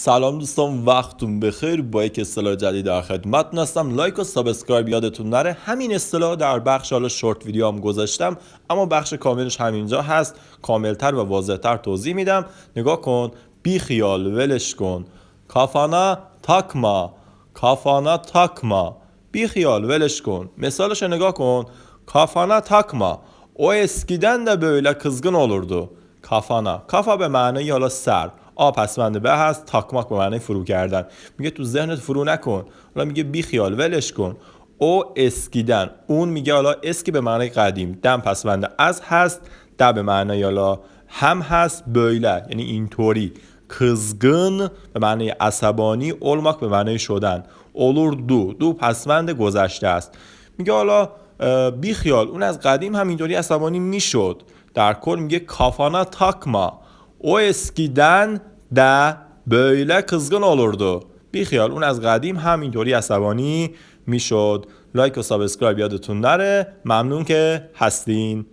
سلام دوستان، وقتتون بخیر. با یک اصطلاح جدید در خدمتتون هستم. لایک و سابسکرایب یادتون نره. همین اصطلاح در بخش حالا شورت ویدیو هم گذاشتم، اما بخش کاملش همینجا هست. کاملتر و واضحتر توضیح میدم. نگاه کن. بی خیال، ولش کن. کافانا تاکما، کافانا تاکما. بی خیال، ولش kon. Mesela nega kon. Kafana takma. O eskiden de böyle kızgın olurdu. Kafana. Kafa به معنای حالا سر. پسوند به هست. تاکماک به معنای فرو کردن. میگه تو ذهنت فرو نکن. حالا میگه بی خیال، ولش کن. او اسکیدن. اون میگه حالا اسکی به معنای قدیم. دم پسوند از هست. ده به معنای حالا هم هست. böyle یعنی اینطوری. kızgın به معنای عصبانی. olmak به معنای شدن. olurdu. دو پسوند گذشته است. میگه حالا بی خیال، اون از قدیم همینطوری عصبانی میشد. در کل میگه kafana takma. O eskiden de böyle kızgın olurdu. بی خیال، اون از قدیم همینطوری عصبانی میشد. لایک و سابسکرایب یادتون نره. ممنون که هستین.